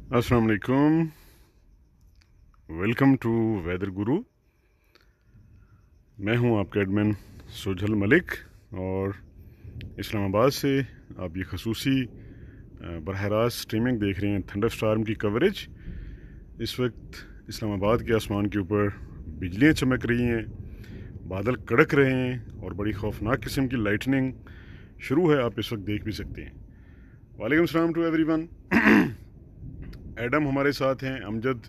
अस्सलाम वालेकुम। Welcome to weather गुरु। मैं हूं आपका एडमिन सुजल मलिक और इस्लामाबाद से आप ये खसूसी बरह रास्त स्ट्रीमिंग देख रहे हैं थंडर स्टॉर्म की कवरेज। इस वक्त इस्लामाबाद के आसमान के ऊपर बिजलियां चमक रही हैं, बादल कड़क रहे हैं और बड़ी खौफनाक किस्म की लाइटनिंग शुरू है। आप इस वक्त देख भी सकते हैं। वालेकुम सलाम टू एवरीवन। एडम हमारे साथ हैं, अमजद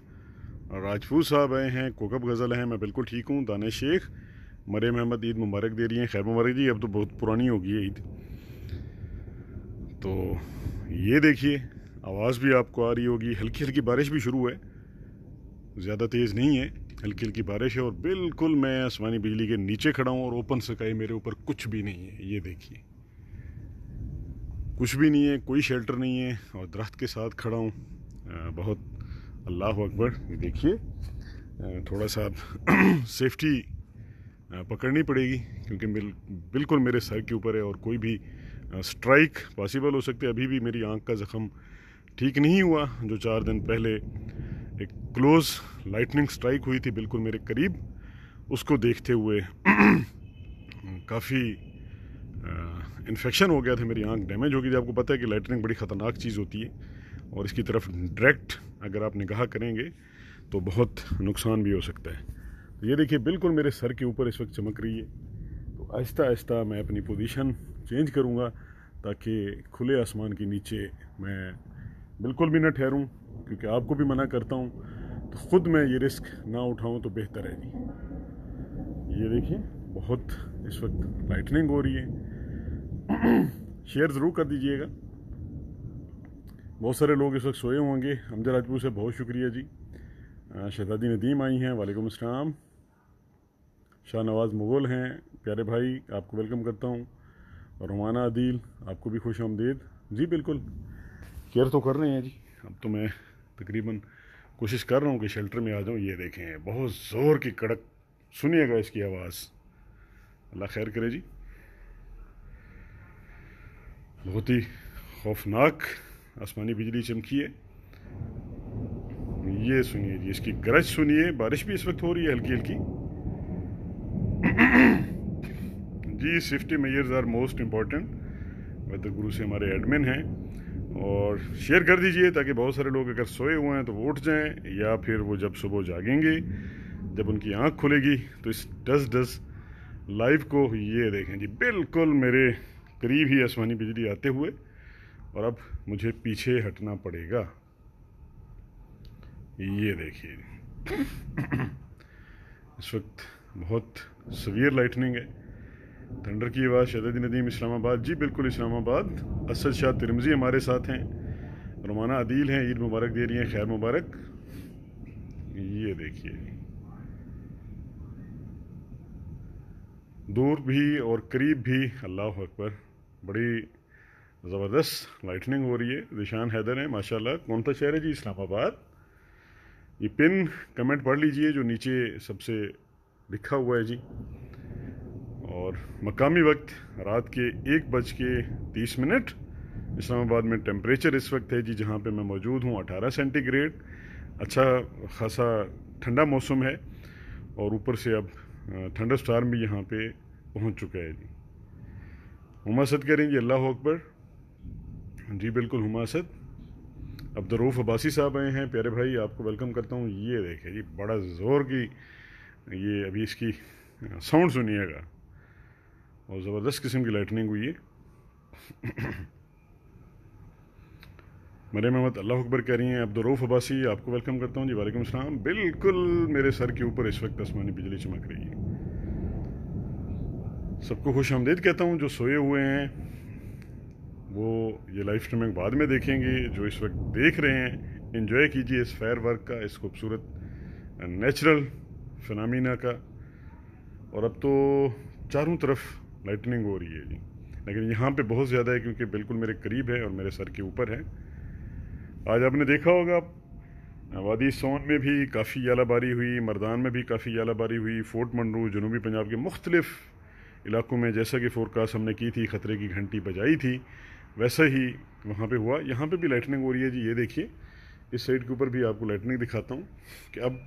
राजपूत साहब आए हैं, कोकब गज़ल हैं, मैं बिल्कुल ठीक हूँ, दानिश शेख, मरियम अहमद ईद मुबारक दे रही हैं। खैर मुबारक जी, अब तो बहुत पुरानी हो गई है ईद। तो ये देखिए, आवाज़ भी आपको आ रही होगी, हल्की हल्की बारिश भी शुरू है, ज़्यादा तेज़ नहीं है, हल्की हल्की बारिश है। और बिल्कुल मैं आसमानी बिजली के नीचे खड़ा हूँ और ओपन स्काई मेरे ऊपर कुछ भी नहीं है। ये देखिए, कुछ भी नहीं है, कोई शेल्टर नहीं है और दरख्त के साथ खड़ा हूँ। बहुत अल्लाह अकबर। ये देखिए, थोड़ा सा सेफ्टी पकड़नी पड़ेगी क्योंकि बिल्कुल मेरे सर के ऊपर है और कोई भी स्ट्राइक पॉसिबल हो सकती है। अभी भी मेरी आंख का ज़ख़म ठीक नहीं हुआ, जो 4 दिन पहले एक क्लोज लाइटनिंग स्ट्राइक हुई थी बिल्कुल मेरे करीब, उसको देखते हुए काफ़ी इन्फेक्शन हो गया था, मेरी आंख डैमेज हो गई थी। आपको पता है कि लाइटनिंग बड़ी ख़तरनाक चीज़ होती है और इसकी तरफ डायरेक्ट अगर आप निगाह करेंगे तो बहुत नुकसान भी हो सकता है। तो ये देखिए, बिल्कुल मेरे सर के ऊपर इस वक्त चमक रही है। तो आहिस्ता आहिस्ता मैं अपनी पोजीशन चेंज करूँगा ताकि खुले आसमान के नीचे मैं बिल्कुल भी ना ठहरूँ, क्योंकि आपको भी मना करता हूँ तो ख़ुद मैं ये रिस्क ना उठाऊँ तो बेहतर है जी। ये देखिए, बहुत इस वक्त लाइटनिंग हो रही है। शेयर ज़रूर कर दीजिएगा। बहुत सारे लोग इस वक्त सोए होंगे। अमजद राजपूत से बहुत शुक्रिया जी। शहजादी नदीम आई हैं, वालेकुम अस्सलाम। शाहनवाज मुगल हैं, प्यारे भाई, आपको वेलकम करता हूँ। और रुमाना आदिल, आपको भी खुश आमदीद जी। बिल्कुल केयर तो कर रहे हैं जी। अब तो मैं तकरीबन कोशिश कर रहा हूँ कि शेल्टर में आ जाऊँ। ये देखें, बहुत ज़ोर की कड़क, सुनिएगा इसकी आवाज़, अल्लाह खैर करे जी। बहुत ही खौफनाक आसमानी बिजली चमकी है। ये सुनिए जी, इसकी गरज सुनिए। बारिश भी इस वक्त हो रही है हल्की हल्की जी। Safety measures are most important. Weather गुरु से हमारे एडमिन हैं, और शेयर कर दीजिए ताकि बहुत सारे लोग अगर सोए हुए हैं तो वो उठ जाएं, या फिर वो जब सुबह जागेंगे, जब उनकी आंख खुलेगी तो इस डस लाइव को ये देखें जी, बिल्कुल मेरे करीब ही आसमानी बिजली आते हुए। और अब मुझे पीछे हटना पड़ेगा। ये देखिए, इस वक्त बहुत सवियर लाइटनिंग है। थंडर की आवाज़, शहजादी नदीम, इस्लामाबाद जी। बिल्कुल इस्लामाबाद। असद शाह तिरमजी हमारे साथ हैं, रुमाना अदील हैं, ईद मुबारक दे रही हैं, खैर मुबारक। ये देखिए, दूर भी और करीब भी, अल्लाह अकबर, बड़ी ज़बरदस्त लाइटनिंग हो रही है। निशान हैदर हैं, माशाल्लाह। कौन सा शहर है जी? इस्लामाबाद। ये पिन कमेंट पढ़ लीजिए जो नीचे सबसे लिखा हुआ है जी। और मकामी वक्त रात के 1:30। इस्लामाबाद में टेम्परेचर इस वक्त है जी, जहाँ पे मैं मौजूद हूँ, 18 सेंटीग्रेड। अच्छा खासा ठंडा मौसम है और ऊपर से अब थंडर स्टॉर्म भी यहाँ पे पहुँच चुका है जी। हुमासद करें जी, अल्लाह अकबर जी। बिल्कुल हुमासद। अब्दुर्रऊफ़ अब्बासी साहब आए हैं, प्यारे भाई, आपको वेलकम करता हूँ। ये देखें जी, बड़ा ज़ोर की, ये अभी इसकी साउंड सुनिएगा, और ज़बरदस्त किस्म की लाइटनिंग हुई है। मरियम अहमद अल्लाह अकबर कह रही हैं। अब्दुर्रऊफ़ अब्बासी, आपको वेलकम करता हूँ जी, वालेकुम अस्सलाम। बिल्कुल मेरे सर के ऊपर इस वक्त आसमानी बिजली चमक रही है। सबको खुश आमदीद कहता हूँ। जो सोए हुए हैं वो ये लाइव स्ट्रीमिंग बाद में देखेंगे, जो इस वक्त देख रहे हैं एंजॉय कीजिए इस फायर वर्क का, इस खूबसूरत नेचुरल फिनोमेना का। और अब तो चारों तरफ लाइटनिंग हो रही है जी, लेकिन यहाँ पे बहुत ज़्यादा है क्योंकि बिल्कुल मेरे करीब है और मेरे सर के ऊपर है। आज आपने देखा होगा वादी सोन में भी काफ़ी यालाबारी हुई, मर्दान में भी काफ़ी यालाबारी हुई, फोर्ट मंडरू, जनूबी पंजाब के मुख्तलिफ इलाकों में, जैसा कि फोरकास्ट हमने की थी, ख़तरे की घंटी बजाई थी, वैसा ही वहाँ पे हुआ। यहाँ पे भी लाइटनिंग हो रही है जी। ये देखिए, इस साइड के ऊपर भी आपको लाइटनिंग दिखाता हूँ कि अब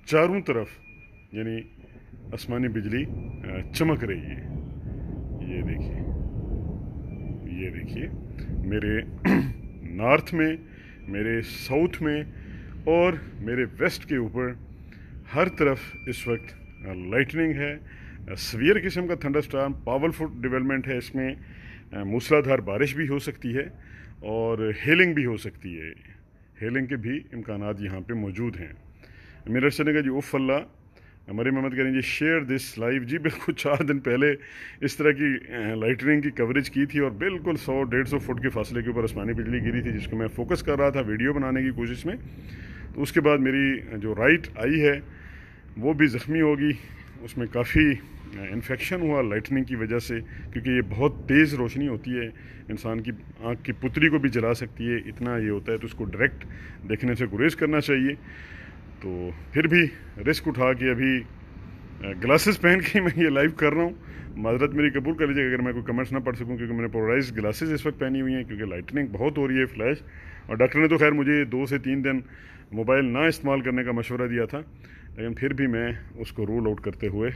चारों तरफ यानी आसमानी बिजली चमक रही है। ये देखिए, ये देखिए मेरे नॉर्थ में, मेरे साउथ में और मेरे वेस्ट के ऊपर हर तरफ इस वक्त लाइटनिंग है। सवियर किस्म का थंडरस्टॉर्म, पावरफुल डेवलपमेंट है इसमें। मूसलाधार बारिश भी हो सकती है और हेलिंग भी हो सकती है। हेलिंग के भी इम्कानात यहाँ पे मौजूद हैं। मेरठ से ने कहा जी उफ़ अल्लाह, हमारे मोहम्मद करें जी शेयर दिस लाइव। जी बिल्कुल 4 दिन पहले इस तरह की लाइटनिंग की कवरेज की थी और बिल्कुल 100-150 फुट के फासले के ऊपर आसमानी बिजली गिरी थी, जिसको मैं फोकस कर रहा था वीडियो बनाने की कोशिश में। तो उसके बाद मेरी जो राइट आई है वो भी ज़ख्मी होगी, उसमें काफ़ी इन्फेक्शन हुआ लाइटनिंग की वजह से, क्योंकि ये बहुत तेज़ रोशनी होती है, इंसान की आँख की पुतली को भी जला सकती है, इतना ये होता है। तो उसको डायरेक्ट देखने से गुरेज करना चाहिए। तो फिर भी रिस्क उठा के अभी ग्लासेस पहन के मैं ये लाइव कर रहा हूँ। माजरत मेरी कबूल कर लीजिएगा अगर मैं कोई कमेंट्स ना पढ़ सकूँ, क्योंकि मैंने पोलराइज ग्लासेस इस वक्त पहनी हुई हैं, क्योंकि लाइटनिंग बहुत हो रही है, फ्लैश। और डॉक्टर ने तो खैर मुझे 2 से 3 दिन मोबाइल ना इस्तेमाल करने का मशवरा दिया था, लेकिन फिर भी मैं उसको रूल आउट करते हुए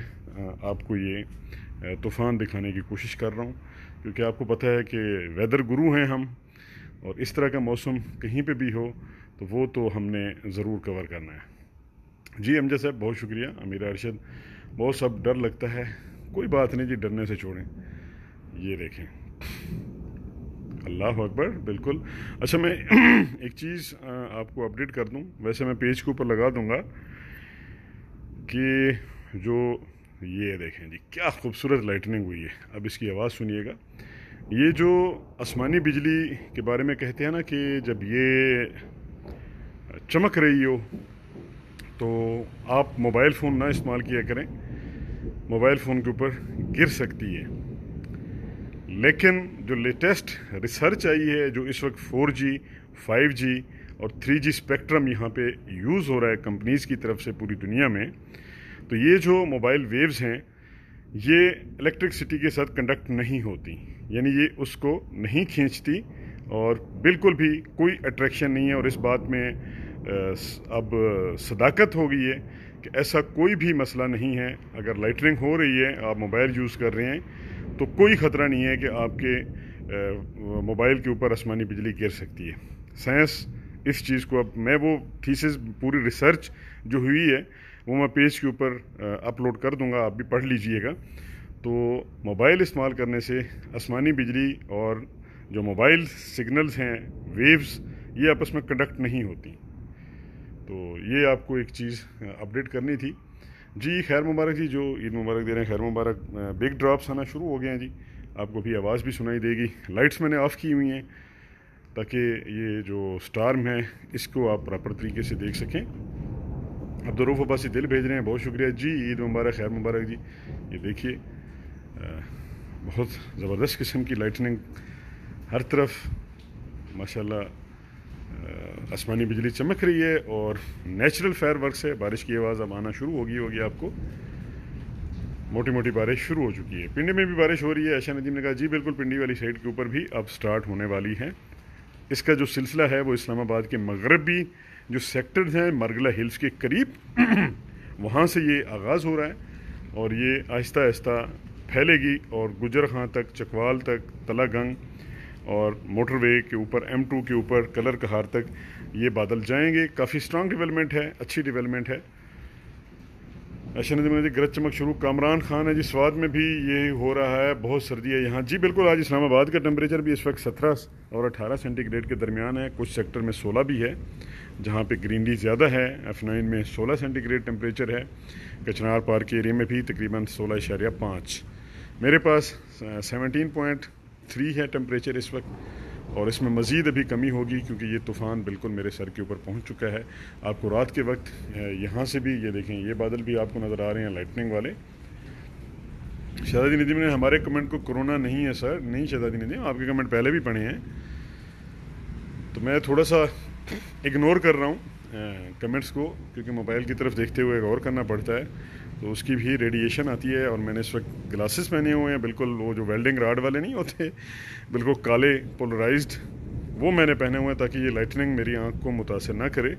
आपको ये तूफ़ान दिखाने की कोशिश कर रहा हूँ, क्योंकि आपको पता है कि वेदर गुरु हैं हम, और इस तरह का मौसम कहीं पे भी हो तो वो तो हमने ज़रूर कवर करना है। जी अमजद साहब बहुत शुक्रिया। अमीर अरशद, बहुत सब डर लगता है, कोई बात नहीं जी, डरने से छोड़ें। ये देखें, अल्लाह अकबर, बिल्कुल। अच्छा मैं एक चीज़ आपको अपडेट कर दूं, वैसे मैं पेज के ऊपर लगा दूंगा कि जो ये देखें जी क्या खूबसूरत लाइटनिंग हुई है। अब इसकी आवाज़ सुनिएगा। ये जो आसमानी बिजली के बारे में कहते हैं ना कि जब ये चमक रही हो तो आप मोबाइल फ़ोन ना इस्तेमाल किया करें, मोबाइल फ़ोन के ऊपर गिर सकती है। लेकिन जो लेटेस्ट रिसर्च आई है, जो इस वक्त 4G, 5G और 3G स्पेक्ट्रम यहाँ पे यूज़ हो रहा है कंपनीज़ की तरफ से पूरी दुनिया में, तो ये जो मोबाइल वेव्स हैं ये इलेक्ट्रिसिटी के साथ कंडक्ट नहीं होती, यानी ये उसको नहीं खींचती और बिल्कुल भी कोई अट्रैक्शन नहीं है। और इस बात में अब सदाकत हो गई है कि ऐसा कोई भी मसला नहीं है। अगर लाइटनिंग हो रही है, आप मोबाइल यूज़ कर रहे हैं, तो कोई ख़तरा नहीं है कि आपके मोबाइल के ऊपर आसमानी बिजली गिर सकती है। साइंस इस चीज़ को, अब मैं वो थीसिस पूरी रिसर्च जो हुई है वो मैं पेज के ऊपर अपलोड कर दूंगा, आप भी पढ़ लीजिएगा। तो मोबाइल इस्तेमाल करने से आसमानी बिजली और जो मोबाइल सिग्नल्स हैं, वेव्स, ये आपस में कंडक्ट नहीं होती। तो ये आपको एक चीज़ अपडेट करनी थी। जी खैर मुबारक जी, जो ईद मुबारक दे रहे हैं, खैर मुबारक। बिग ड्रॉप्स आना शुरू हो गए हैं जी, आपको भी आवाज़ भी सुनाई देगी। लाइट्स मैंने ऑफ़ की हुई हैं ताकि ये जो स्टार्म है इसको आप प्रॉपर तरीके से देख सकें। अब्दुल अब्बासी दिल भेज रहे हैं, बहुत शुक्रिया जी, ईद मुबारक, खैर मुबारक जी। ये देखिए बहुत ज़बरदस्त किस्म की लाइटनिंग हर तरफ माशाल्लाह आसमानी बिजली चमक रही है और नेचुरल फायर वर्क से बारिश की आवाज़ अब आना शुरू होगी आपको। मोटी मोटी बारिश शुरू हो चुकी है, पिंडी में भी बारिश हो रही है। ऐशा नदीम ने कहा जी बिल्कुल, पिंडी वाली साइड के ऊपर भी अब स्टार्ट होने वाली है। इसका जो सिलसिला है वो इस्लामाबाद के मगरबी जो सेक्टर्स हैं, मरगला हिल्स के करीब वहाँ से ये आगाज़ हो रहा है और ये आहिस्ता आहिस्ता फैलेगी और गुजर खां तक, चकवाल तक, तलागंग और मोटरवे के ऊपर, M2 के ऊपर, कलर कहार तक ये बादल जाएंगे। काफ़ी स्ट्रांग डेवलपमेंट है, अच्छी डेवलपमेंट है। अशनदी गरज चमक शुरू। कामरान खान है जी, स्वाद में भी ये हो रहा है, बहुत सर्दी है यहाँ। जी बिल्कुल, आज इस्लामाबाद का टेम्परेचर भी इस वक्त 17 और 18 सेंटीग्रेड के दरमियान है। कुछ सेक्टर में 16 भी है, जहाँ पे ग्रीनरी ज़्यादा है। F9 में 16 सेंटीग्रेड टेम्परेचर है। कचनार पार्क के एरिया में भी तकरीबन 16.5। मेरे पास 17.3 है टेम्परेचर इस वक्त, और इसमें मज़ीद अभी कमी होगी क्योंकि ये तूफ़ान बिल्कुल मेरे सर के ऊपर पहुंच चुका है। आपको रात के वक्त यहाँ से भी ये देखें, ये बादल भी आपको नज़र आ रहे हैं लाइटनिंग वाले। शहजादी निधि ने हमारे कमेंट को कोरोना नहीं है सर, नहीं शहजादी निधि, आपके कमेंट पहले भी पढ़े हैं, तो मैं थोड़ा सा इग्नोर कर रहा हूँ कमेंट्स को, क्योंकि मोबाइल की तरफ देखते हुए गौर करना पड़ता है, तो उसकी भी रेडिएशन आती है। और मैंने इस वक्त ग्लासेस पहने हुए हैं, बिल्कुल वो जो वेल्डिंग राड वाले नहीं होते, बिल्कुल काले पोलराइज्ड, وہ میں نے پہنے ہوئے ہیں تاکہ یہ لائٹننگ میری آنکھ کو متاثر نہ کرے.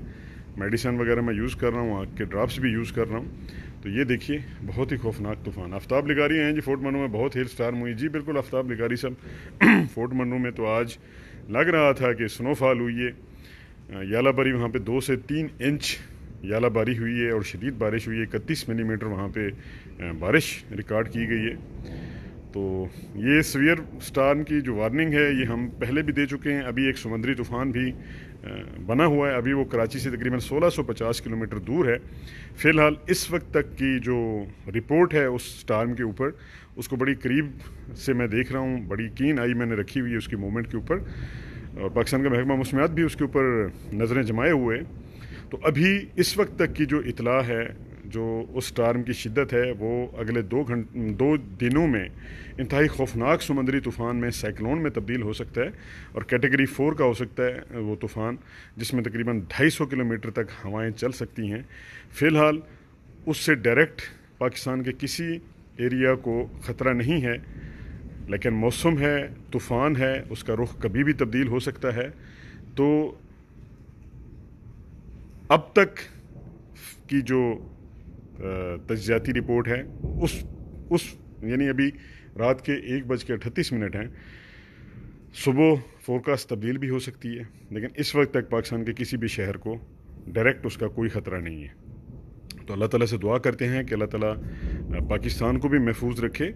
میڈیسن وغیرہ میں یوز کر رہا ہوں, آنکھ کے ڈراپس بھی یوز کر رہا ہوں. تو یہ دیکھیے بہت ہی خوفناک طوفان. آفتاب نگاری ہیں جی فورٹ منرو میں, بہت ہیل سٹارم ہوئی. جی بالکل آفتاب نگاری صاحب, فورٹ منرو میں تو آج لگ رہا تھا کہ سنو فال ہوئی ہے. یالہ باری وہاں پہ 2 سے 3 انچ یالہ باری ہوئی ہے اور شدید بارش ہوئی ہے. 31 ملی میٹر وہاں پہ بارش ریکارڈ کی گئی ہے. تو یہ سویئر سٹارم کی جو وارننگ ہے یہ ہم پہلے بھی دے چکے ہیں. ابھی ایک سمندری طوفان بھی بنا ہوا ہے, ابھی وہ کراچی سے تقریباً 1650 کلومیٹر دور ہے. فی الحال اس وقت تک کی جو رپورٹ ہے اس سٹارم کے اوپر, اس کو بڑی قریب سے میں دیکھ رہا ہوں, بڑی کین آئی میں نے رکھی ہوئی ہے اس کی موومنٹ کے اوپر, اور پاکستان کا محکمہ موسمیات بھی اس کے اوپر نظریں جمائے ہوئے. تو ابھی اس وقت تک کی جو اطلاع ہے, جو اس سٹارم کی شدت ہے, وہ اگلے 2 دنوں میں انتہائی خوفناک سمندری طوفان میں سائیکلون میں تبدیل ہو سکتا ہے, اور کیٹیگری 4 کا ہو سکتا ہے وہ طوفان, جس میں تقریباً 250 کلومیٹر تک ہوائیں چل سکتی ہیں. فی الحال اس سے ڈائریکٹ پاکستان کے کسی ایریا کو خطرہ نہیں ہے, لیکن موسم ہے, طوفان ہے, اس کا رخ کبھی بھی تبدیل ہو سکتا ہے. تو اب تک کی جو تجزیاتی رپورٹ ہے اس یعنی ابھی رات کے 1:38 ہیں, صبح فورکاسٹ تبدیل بھی ہو سکتی ہے, لیکن اس وقت تک پاکستان کے کسی بھی شہر کو ڈائریکٹ اس کا کوئی خطرہ نہیں ہے. تو اللہ تعالیٰ سے دعا کرتے ہیں کہ اللہ تعالیٰ پاکستان کو بھی محفوظ رکھے,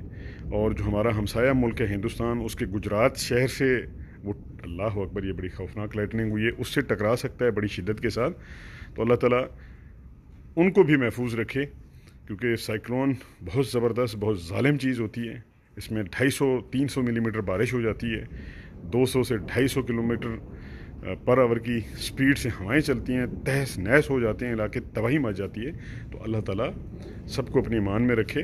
اور جو ہمارا ہمسایہ ملک ہے ہندوستان, اس کے گجرات شہر سے وہ اللہ اکبر یہ بڑی خوفناک لائٹننگ ہوئی ہے, اس سے ٹکرا سکتا ہے بڑی شدت کے ساتھ. تو اللہ تعالیٰ ان کو بھی محفوظ رکھے, کیونکہ سائیکلون بہت زبردست, بہت ظالم چیز ہوتی ہے. اس میں 250-300 ملی میٹر بارش ہو جاتی ہے, 200 سے 250 کلومیٹر پر آور کی سپیڈ سے ہوائیں چلتی ہیں, تہس نہس ہو جاتے ہیں علاقے, تباہی مچ جاتی ہے. تو اللہ تعالیٰ سب کو اپنی ایمان میں رکھے,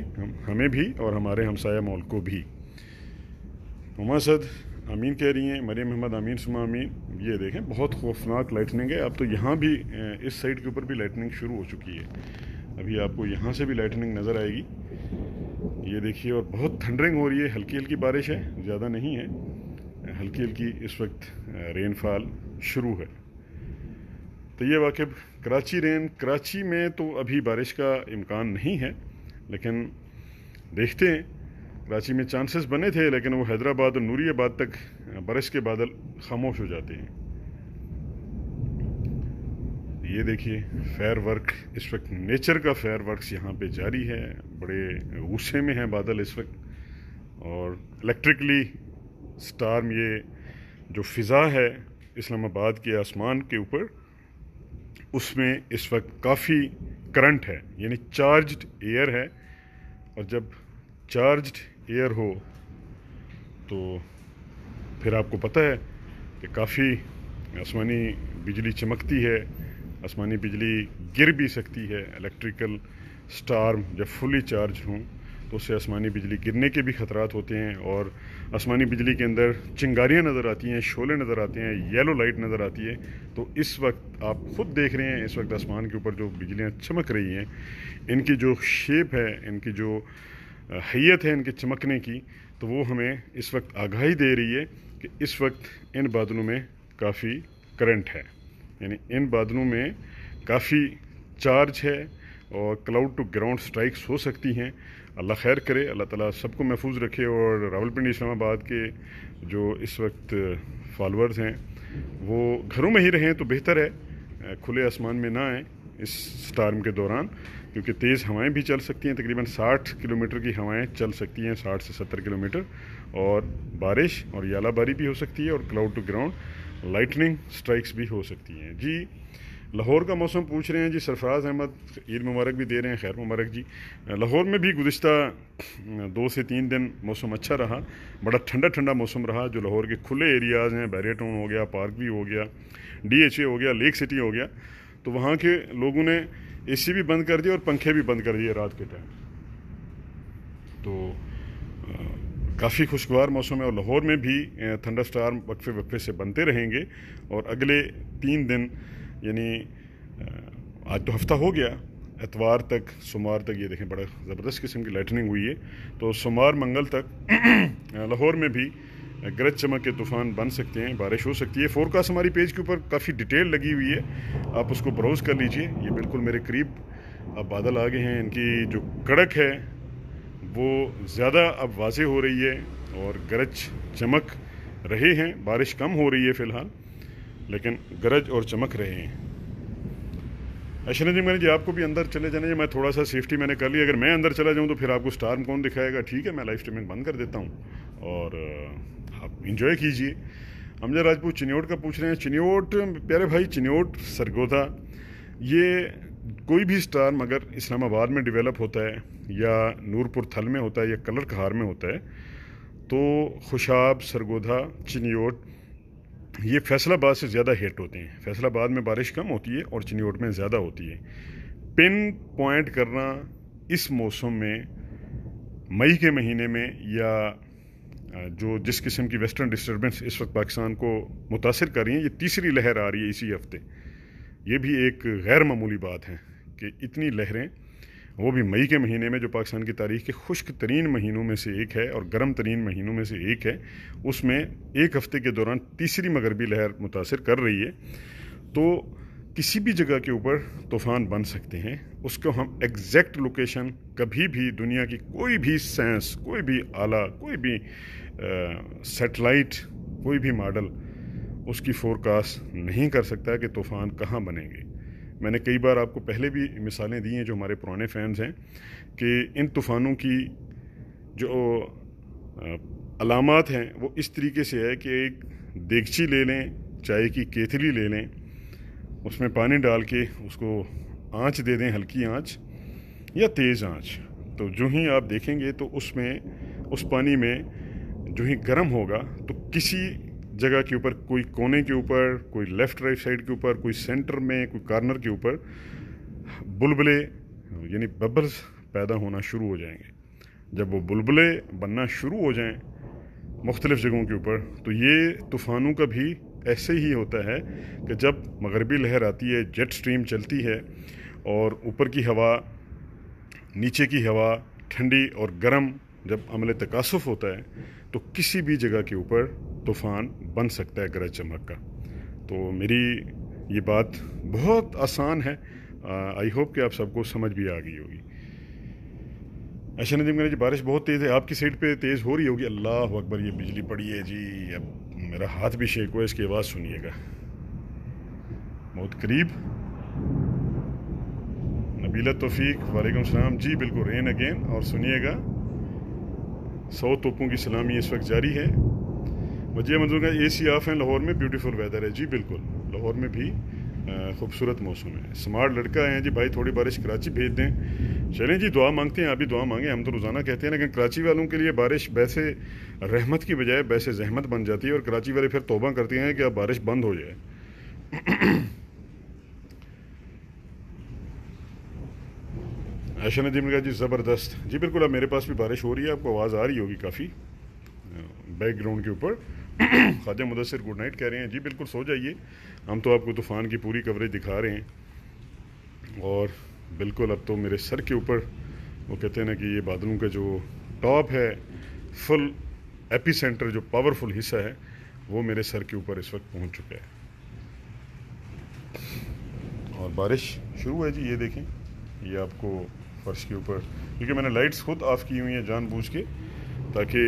ہمیں بھی اور ہمارے ہمسایہ ملک کو بھی. ہما اسد آمین کہہ رہی ہیں, مریم احمد آمین سما آمین. یہ دیکھیں بہت خوفناک لائٹننگ ہے. اب تو یہاں بھی اس سائڈ کے اوپر بھی لائٹننگ شروع ہو چکی ہے. ابھی آپ کو یہاں سے بھی لائٹننگ نظر آئے گی, یہ دیکھیے. اور بہت تھنڈرنگ ہو رہی ہے, ہلکی ہلکی بارش ہے, زیادہ نہیں ہے, ہلکی ہلکی اس وقت رین فال شروع ہے. تو یہ واقب کراچی میں تو ابھی بارش کا امکان نہیں ہے, لیکن دیکھتے ہیں. کراچی میں چانسز بنے تھے, لیکن وہ حیدرآباد اور نوری آباد تک بارش کے بادل خاموش ہو جاتے ہیں. یہ دیکھیے فائر ورک اس وقت, نیچر کا فائر ورکس یہاں پہ جاری ہے. بڑے غصے میں ہیں بادل اس وقت, اور الیکٹرکلی سٹارم, یہ جو فضا ہے اسلام آباد کے آسمان کے اوپر, اس میں اس وقت کافی کرنٹ ہے, یعنی چارجڈ ایئر ہے. اور جب چارجڈ ایئر ہو تو پھر آپ کو پتہ ہے کہ کافی آسمانی بجلی چمکتی ہے, آسمانی بجلی گر بھی سکتی ہے. الیکٹریکل سٹارم جب فلی چارج ہوں تو اس سے آسمانی بجلی گرنے کے بھی خطرات ہوتے ہیں, اور آسمانی بجلی کے اندر چنگاریاں نظر آتی ہیں, شعلے نظر آتے ہیں, یلو لائٹ نظر آتی ہے. تو اس وقت آپ خود دیکھ رہے ہیں اس وقت آسمان کے اوپر جو بجلیاں چمک رہی ہیں, ان کی جو شیپ ہے, ان کی جو حیت ہے ان کے چمکنے کی, تو وہ ہمیں اس وقت آگاہی دے رہی ہے کہ اس وقت ان بادلوں میں کافی کرنٹ ہے, یعنی ان بادلوں میں کافی چارج ہے, اور کلاؤڈ ٹو گراؤنڈ سٹرائکس ہو سکتی ہیں. اللہ خیر کرے, اللہ تعالیٰ سب کو محفوظ رکھے. اور راولپنڈی اسلام آباد کے جو اس وقت فالورز ہیں وہ گھروں میں ہی رہیں تو بہتر ہے, کھلے آسمان میں نہ آئیں اس سٹارم کے دوران, کیونکہ تیز ہوائیں بھی چل سکتی ہیں. تقریباً 60 کلومیٹر کی ہوائیں چل سکتی ہیں, 60 سے 70 کلومیٹر, اور بارش اور یالہ باری بھی ہو سکتی ہے, اور cloud to ground lightning strikes بھی ہو سکتی ہیں. جی لاہور کا موسم پوچھ رہے ہیں جی سرفراز احمد, عید مبارک بھی دے رہے ہیں, خیر مبارک جی. لاہور میں بھی گزشتہ 2 سے 3 دن موسم اچھا رہا, بڑا ٹھنڈا موسم رہا. جو لاہور کے کھلے ایریاز ہیں, بیریا ٹاؤن ہو گیا, پارک وی ہو گیا, DHA ہو گیا, لیک سٹی ہو گیا, تو وہاں کے لوگوں نے AC بھی بند کر دیا اور پنکھے بھی بند کر دیے رات کے ٹائم. تو کافی خوشگوار موسم ہے, اور لاہور میں بھی تھنڈر سٹارم وقفے سے بنتے رہیں گے. اور اگلے 3 دن, یعنی آج تو ہفتہ ہو گیا, اتوار تک, سوموار تک, یہ دیکھیں بڑا زبردست قسم کی لائٹننگ ہوئی ہے. تو سوموار منگل تک لاہور میں بھی गरज चमक के तूफ़ान बन सकते हैं, बारिश हो सकती है। फोरकास्ट हमारी पेज के ऊपर काफ़ी डिटेल लगी हुई है, आप उसको ब्राउज़ कर लीजिए। ये बिल्कुल मेरे करीब अब बादल आ गए हैं, इनकी जो कड़क है वो ज़्यादा अब वाज़ेह हो रही है और गरज चमक रहे हैं। बारिश कम हो रही है फ़िलहाल, लेकिन गरज और चमक रहे हैं। अच्छा जी, मैंने जी आपको भी अंदर चले जाने जी, मैं थोड़ा सा सेफ्टी मैंने कर ली। अगर मैं अंदर चला जाऊं तो फिर आपको स्टार्म कौन दिखाएगा। ठीक है, मैं लाइव स्ट्रीमिंग बंद कर देता हूं और आप इंजॉय कीजिए। अमजद राजपूत चिन्योट का पूछ रहे हैं। चिन्योट प्यारे भाई, चिन्योट सरगोधा, ये कोई भी स्टार्म अगर इस्लामाबाद में डेवलप होता है या नूरपुर थल में होता है या कलर कहार में होता है, तो खुशाब, सरगोधा, चिन्योट ये फैसलाबाद से ज़्यादा हिट होते हैं। फैसलाबाद में बारिश कम होती है और चिन्योट में ज़्यादा होती है। पिन पॉइंट करना इस मौसम में, मई के महीने में, या जो जिस किस्म की वेस्टर्न डिस्टर्बेंस इस वक्त पाकिस्तान को मुतासिर कर रही है, ये तीसरी लहर आ रही है इसी हफ्ते। ये भी एक गैर मामूली बात है कि इतनी लहरें, वो भी मई के महीने में, जो पाकिस्तान की तारीख के खुश्क तरीन महीनों में से एक है और गर्म तरीन महीनों में से एक है, उसमें एक हफ्ते के दौरान तीसरी मगरबी लहर मुतासिर कर रही है। तो किसी भी जगह के ऊपर तूफ़ान बन सकते हैं। उसको हम एग्जैक्ट लोकेशन कभी भी दुनिया की कोई भी साइंस, कोई भी आला, कोई भी सैटेलाइट, कोई भी मॉडल उसकी फोरकास्ट नहीं कर सकता कि तूफ़ान कहाँ बनेंगे। मैंने कई बार आपको पहले भी मिसालें दी हैं, जो हमारे पुराने फैंस हैं, कि इन तूफ़ानों की जो अलामात हैं वो इस तरीके से है कि एक देगची ले लें, चाय की केतली ले लें, उसमें पानी डाल के उसको आंच दे दें, हल्की आंच या तेज़ आंच। तो जो ही आप देखेंगे तो उसमें, उस पानी में जो ही गर्म होगा, तो किसी जगह के ऊपर, कोई कोने के ऊपर, कोई लेफ़्ट राइट साइड के ऊपर, कोई सेंटर में, कोई कॉर्नर के ऊपर बुलबुले यानी बबल्स पैदा होना शुरू हो जाएंगे। जब वो बुलबुले बनना शुरू हो जाएं मुख्तलिफ़ जगहों के ऊपर, तो ये तूफ़ानों का भी ऐसे ही होता है कि जब मगरबी लहर आती है, जेट स्ट्रीम चलती है और ऊपर की हवा, नीचे की हवा ठंडी और गर्म जब अमल तकासुफ होता है, तो किसी भी जगह के ऊपर तूफ़ान बन सकता है गरज चमक का। तो मेरी ये बात बहुत आसान है। आई होप कि आप सबको समझ भी आ गई होगी। अच्छा नजीम, मेरी जी बारिश बहुत तेज़ है, आपकी साइड पे तेज़ हो रही होगी। अल्लाह अकबर, ये बिजली पड़ी है जी, अब मेरा हाथ भी शेक हुआ है, इसकी आवाज़ सुनिएगा बहुत करीब। नबीला तौफीक, वालेकुम सलाम जी, बिल्कुल रेन अगेन। और सुनिएगा, 100 तोपों की सलामी इस वक्त जारी है। वजह मंजूर का AC ऑफ है, लाहौर में ब्यूटीफुल वेदर है जी, बिल्कुल लाहौर में भी खूबसूरत मौसम है। स्मार्ट लड़का है जी भाई, थोड़ी बारिश कराची भेज दें। चलें जी, दुआ मांगते हैं, आप भी दुआ मांगें, हम तो रोज़ाना कहते हैं, लेकिन कराची वालों के लिए बारिश वैसे रहमत की बजाय वैसे जहमत बन जाती है और कराची वाले फिर तौबा करते हैं कि अब बारिश बंद हो जाए। ऐशा नदीम का जी ज़बरदस्त जी, बिल्कुल अब मेरे पास भी बारिश हो रही है, आपको आवाज़ आ रही होगी काफ़ी बैकग्राउंड के ऊपर। ख्वाजा मुदस्सिर गुड नाइट कह रहे हैं जी, बिल्कुल सो जाइए, हम तो आपको तूफ़ान की पूरी कवरेज दिखा रहे हैं। और बिल्कुल अब तो मेरे सर के ऊपर, वो कहते हैं ना कि ये बादलों का जो टॉप है, फुल एपी सेंटर, जो पावरफुल हिस्सा है, वो मेरे सर के ऊपर इस वक्त पहुंच चुका है और बारिश शुरू है जी। ये देखें, ये आपको फर्श के ऊपर, क्योंकि मैंने लाइट्स खुद ऑफ़ की हुई हैं जानबूझ के, ताकि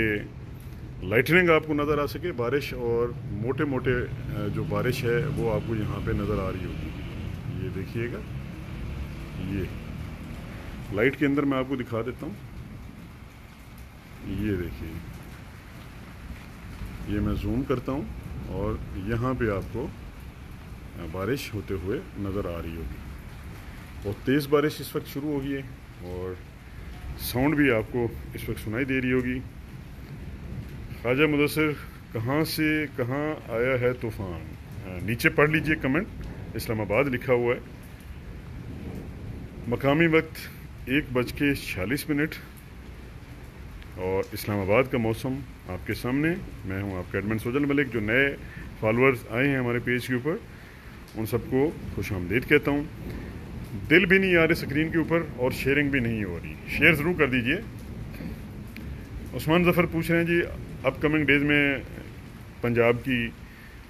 लाइटनिंग आपको नज़र आ सके। बारिश और मोटे मोटे जो बारिश है वो आपको यहाँ पे नज़र आ रही होगी। ये देखिएगा, ये लाइट के अंदर मैं आपको दिखा देता हूँ। ये देखिए, ये मैं जूम करता हूँ और यहाँ पे आपको बारिश होते हुए नज़र आ रही होगी। और तेज़ बारिश इस वक्त शुरू हो गई है और साउंड भी आपको इस वक्त सुनाई दे रही होगी। ख्वाजा मुदस्सिर, कहाँ से कहाँ आया है तूफ़ान? नीचे पढ़ लीजिए कमेंट, इस्लामाबाद लिखा हुआ है। मकामी वक्त 1:46 और इस्लामाबाद का मौसम आपके सामने। मैं हूं आपका एडमिन सोजल मलिक। जो नए फॉलोअर्स आए हैं हमारे पेज के ऊपर, उन सबको खुश आमदीद कहता हूं। दिल भी नहीं आ रहे स्क्रीन के ऊपर और शेयरिंग भी नहीं हो रही, शेयर ज़रूर कर दीजिए। उस्मान ज़फ़र पूछ रहे हैं जी, अपकमिंग डेज में पंजाब की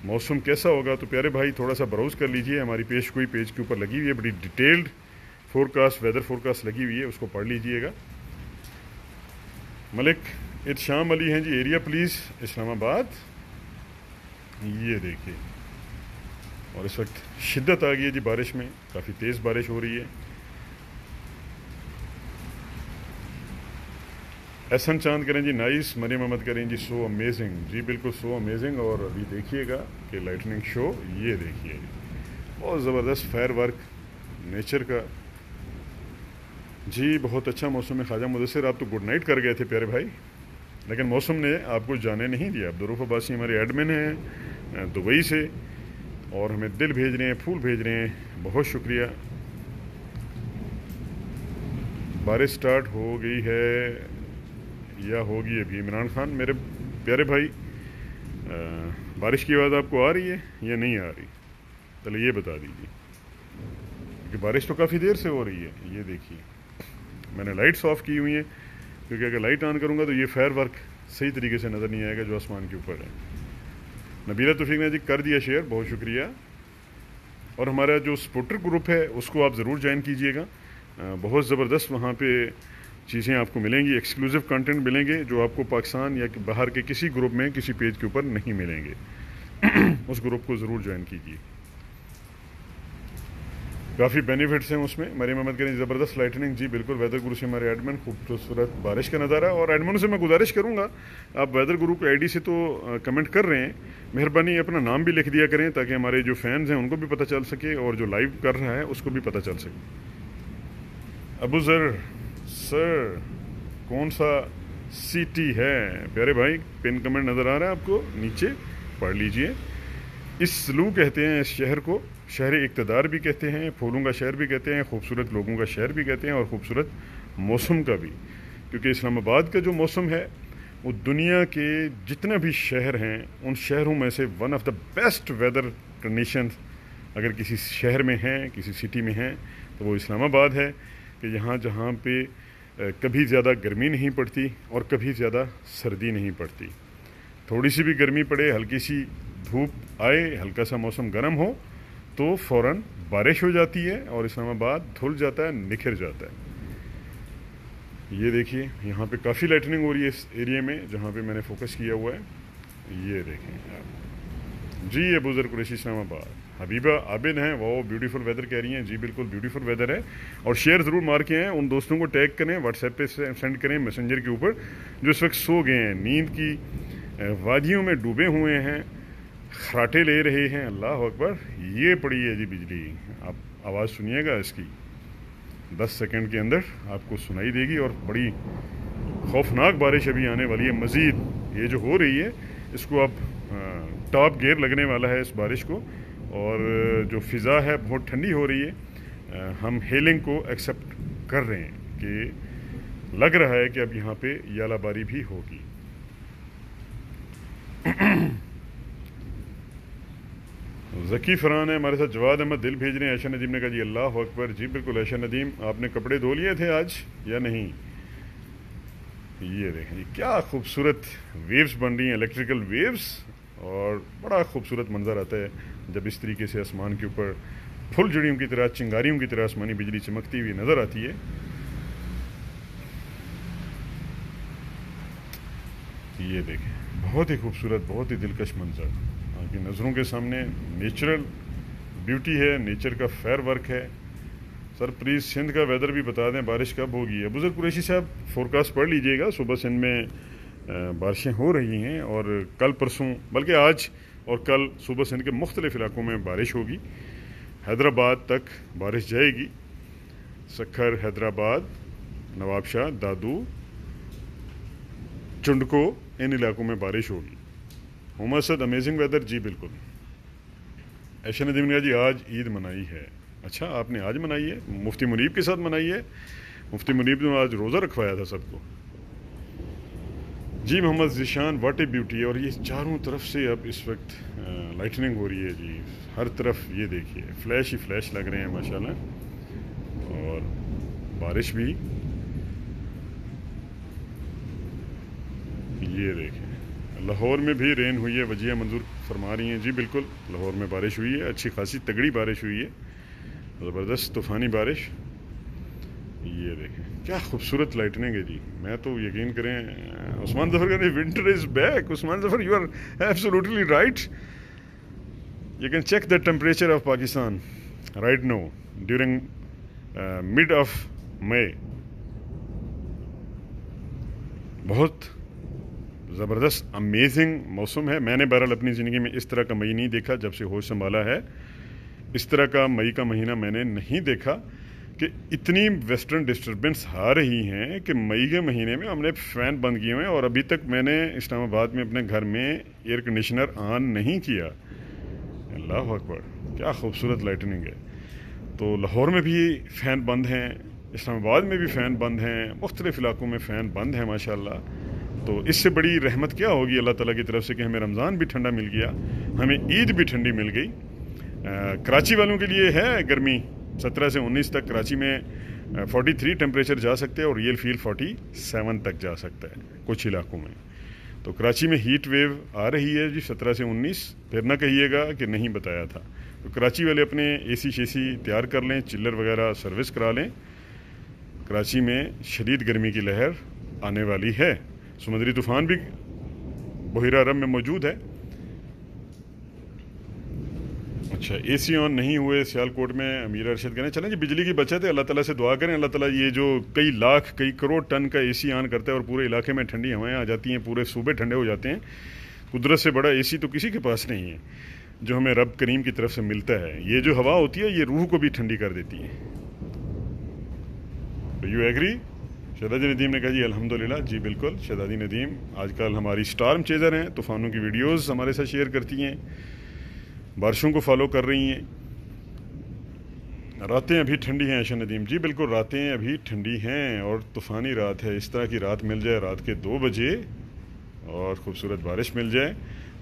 मौसम कैसा होगा, तो प्यारे भाई थोड़ा सा ब्राउज कर लीजिए, हमारी पेज कोई पेज के ऊपर लगी हुई है, बड़ी डिटेल्ड फोरकास्ट, वेदर फोरकास्ट लगी हुई है, उसको पढ़ लीजिएगा। मलिक इरशाम अली हैं जी, एरिया प्लीज़ इस्लामाबाद। ये देखिए, और इस वक्त शिद्दत आ गई है जी बारिश में, काफ़ी तेज़ बारिश हो रही है। एहसन चांद करें जी नाइस, मरियम अहमद करें जी सो अमेजिंग। जी बिल्कुल सो अमेजिंग। और अभी देखिएगा कि लाइटनिंग शो, ये देखिए जी बहुत ज़बरदस्त फायर वर्क नेचर का। जी बहुत अच्छा मौसम है। ख्वाजा मुदस्सिर आप तो गुड नाइट कर गए थे प्यारे भाई, लेकिन मौसम ने आपको जाने नहीं दिया। अब्दुर्रऊफ अब्बासी हमारे एडमिन हैं दुबई से, और हमें दिल भेज रहे हैं, फूल भेज रहे हैं, बहुत शुक्रिया। बारिश स्टार्ट हो गई है या होगी अभी? इमरान खान मेरे प्यारे भाई, बारिश की आवाज़ आपको आ रही है या नहीं आ रही? चलो ये बता दीजिए, क्योंकि बारिश तो काफ़ी देर से हो रही है। ये देखिए मैंने लाइट्स ऑफ की हुई हैं, क्योंकि अगर लाइट ऑन करूँगा तो ये फायर वर्क सही तरीके से नज़र नहीं आएगा जो आसमान के ऊपर है। नबीला तौफीक ने जी कर दिया शेयर, बहुत शुक्रिया। और हमारा जो सपोर्टर ग्रुप है उसको आप ज़रूर ज्वाइन कीजिएगा, बहुत ज़बरदस्त वहाँ पे चीज़ें आपको मिलेंगी, एक्सक्लूसिव कंटेंट मिलेंगे जो आपको पाकिस्तान या बाहर के किसी ग्रुप में किसी पेज के ऊपर नहीं मिलेंगे। उस ग्रुप को ज़रूर ज्वाइन कीजिए, काफ़ी बेनिफिट्स हैं उसमें। मरियम अहमद करें ज़बरदस्त लाइटनिंग। जी बिल्कुल, वेदर गुरु से हमारे एडमिन, खूबसूरत बारिश का नज़ारा। और एडमिन से मैं गुजारिश करूँगा, आप वेदर गुरु के आईडी से तो कमेंट कर रहे हैं, मेहरबानी अपना नाम भी लिख दिया करें ताकि हमारे जो फैंस हैं उनको भी पता चल सके और जो लाइव कर रहा है उसको भी पता चल सके। अबू ज़र सर कौन सा सिटी है? प्यारे भाई पिन कमेंट नज़र आ रहा है आपको, नीचे पढ़ लीजिए। इसलू कहते हैं इस शहर को, शहर इक़्तिदार भी कहते हैं, फूलों का शहर भी कहते हैं, खूबसूरत लोगों का शहर भी कहते हैं, और खूबसूरत मौसम का भी, क्योंकि इस्लामाबाद का जो मौसम है वो दुनिया के जितने भी शहर हैं उन शहरों में से one of the best weather conditions अगर किसी शहर में हैं, किसी सिटी में हैं, तो वो इस्लामाबाद है। कि यहाँ जहाँ पे कभी ज़्यादा गर्मी नहीं पड़ती और कभी ज़्यादा सर्दी नहीं पड़ती। थोड़ी सी भी गर्मी पड़े, हल्की सी धूप आए, हल्का सा मौसम गर्म हो तो फ़ौरन बारिश हो जाती है और इस्लामाबाद धुल जाता है, निखर जाता है। ये देखिए यहाँ पे काफ़ी लाइटनिंग हो रही है इस एरिया में जहाँ पे मैंने फोकस किया हुआ है। ये देखें आप जी, अबू ज़र कुरैशी इस्लामाबाद। हबीबा आबिद हैं, वो ब्यूटीफुल वेदर कह रही हैं। जी बिल्कुल ब्यूटीफुल वेदर है, और शेयर ज़रूर मार के हैं, उन दोस्तों को टैग करें, व्हाट्सएप पे सेंड करें मैसेंजर के ऊपर, जो इस वक्त सो गए हैं, नींद की वादियों में डूबे हुए हैं, खराटे ले रहे हैं। अल्लाह अकबर। ये पड़ी है जी बिजली, आप आवाज़ सुनिएगा इसकी, 10 सेकंड के अंदर आपको सुनाई देगी, और बड़ी खौफनाक बारिश अभी आने वाली है मज़ीद। ये जो हो रही है इसको अब टॉप गियर लगने वाला है इस बारिश को, और जो फ़िज़ा है बहुत ठंडी हो रही है। हम हेलिंग को एक्सेप्ट कर रहे हैं कि लग रहा है कि अब यहाँ पे यालाबारी भी होगी। ज़की फरहान है हमारे साथ, जवाद अहमद दिल भेज रहे हैं। ऐशा नदीम ने कहा जी अल्लाह अकबर। जी बिल्कुल ऐशा नदीम, आपने कपड़े धो लिए थे आज या नहीं? ये देखें जी क्या खूबसूरत वेव्स बन रही हैं, इलेक्ट्रिकल वेव्स, और बड़ा खूबसूरत मंजर आता है जब इस तरीके से आसमान के ऊपर फुलझड़ियों की तरह, चिंगारियों की तरह आसमानी बिजली चमकती हुई नज़र आती है। ये देखें बहुत ही खूबसूरत, बहुत ही दिलकश मंजर आपकी नज़रों के सामने। नेचुरल ब्यूटी है, नेचर का फेयर वर्क है। सर प्लीज़ सिंध का वेदर भी बता दें, बारिश कब होगी? अबू ज़र कुरैशी साहब फोरकास्ट पढ़ लीजिएगा, सुबह सिंध में बारिशें हो रही हैं, और कल परसों बल्कि आज और कल सुबह सिंध के मुख्तलिफ़ इलाकों में बारिश होगी। हैदराबाद तक बारिश जाएगी, सक्खर, हैदराबाद, नवाबशाह, दादू, चुंडको, इन इलाकों में बारिश होगी। हुमा सद अमेजिंग वेदर। जी बिल्कुल। ऐशा नदीम ने जी आज ईद मनाई है। अच्छा आपने आज मनाई है, मुफ्ती मुनीब के साथ मनाई है? मुफ्ती मुनीब ने आज रोज़ा रखवाया था सबको। जी मोहम्मद ज़िशान, वाट ए ब्यूटी। और ये चारों तरफ से अब इस वक्त लाइटनिंग हो रही है जी, हर तरफ ये देखिए फ्लैश ही फ्लैश लग रहे हैं माशाल्लाह, और बारिश भी। ये देखें لاہور میں بھی رین ہوئی ہے، وجیہ منظور فرما رہی ہیں جی بالکل لاہور میں بارش ہوئی ہے، اچھی خاصی تگڑی بارش ہوئی ہے، زبردست طوفانی بارش. یہ دیکھیں کیا خوبصورت لائٹننگ ہے جی. میں تو یقین کریں عثمان ظفر کہتے ہیں winter is back. Usman Zafar you are absolutely right. You can check the temperature of Pakistan right now during mid of May. بہت زبردست امیزنگ موسم ہے. میں نے بہرحال اپنی زندگی میں اس طرح کا مئی نہیں دیکھا جب سے ہوش سنبھالا ہے. اس طرح کا مئی کا مہینہ میں نے نہیں دیکھا کہ اتنی ویسٹرن ڈسٹربنس آ رہی ہیں کہ مئی کے مہینے میں ہم نے فین بند کیے ہوئے ہیں اور ابھی تک میں نے اسلام آباد میں اپنے گھر میں ایئر کنڈیشنر آن نہیں کیا. اللہ اکبر کیا خوبصورت لائٹننگ ہے. تو لاہور میں بھی فین بند ہیں، اسلام آباد میں بھی فین بند ہیں، مختلف علاقوں میں فین بند ہیں ماشاءاللہ. تو اس سے بڑی رحمت کیا ہوگی اللہ تعالیٰ کی طرف سے کہ ہمیں رمضان بھی ٹھنڈا مل گیا، ہمیں عید بھی ٹھنڈی مل گئی. کراچی والوں کے لیے ہے گرمی 17 سے 19 تک. کراچی میں 43 ٹیمپریچر جا سکتے ہیں اور ریئل فیل 47 تک جا سکتا ہے کچھ علاقوں میں. تو کراچی میں ہیٹ ویو آ رہی ہے جی 17 سے 19. پھر نہ کہیے گا کہ نہیں بتایا تھا. تو کراچی والے اپنے اے سی شیسی تیار کر لیں، چلر وغیرہ سروس کرا لیں. کراچی میں شدید گرمی کی لہر آنے والی ہے. سمندری طوفان بھی بحیرہ عرب میں موجود ہے. اچھا اے سی آن نہیں ہوئے سیالکوٹ میں. امیر ارشد کہنے چلیں جی بجلی کی بچت ہے، اللہ تعالیٰ سے دعا کریں اللہ تعالیٰ یہ جو کئی لاکھ کئی کروڑ ٹن کا اے سی آن کرتا ہے اور پورے علاقے میں ٹھنڈی ہوائیں آ جاتی ہیں، پورے صوبے ٹھنڈے ہو جاتے ہیں. قدرت سے بڑا اے سی تو کسی کے پاس نہیں ہے جو ہمیں رب کریم کی طرف سے ملتا ہے. یہ جو ہوا ہوتی ہے یہ روح کو بھی ٹھنڈی کر دیتی ہے. You agree? شہزادی ندیم نے کہا جی الحمدللہ. جی بالکل شہزادی ندیم آج کل ہماری سٹارم چیزر ہیں، طوفانوں کی ویڈیوز ہمارے ساتھ شیئر کرتی ہیں، بارشوں کو فالو کر رہی ہیں. راتیں ابھی ٹھنڈی ہیں عائشہ ندیم. جی بالکل راتیں ابھی ٹھنڈی ہیں اور طوفانی رات ہے. اس طرح کی رات مل جائے رات کے 2 بجے اور خوبصورت بارش مل جائے.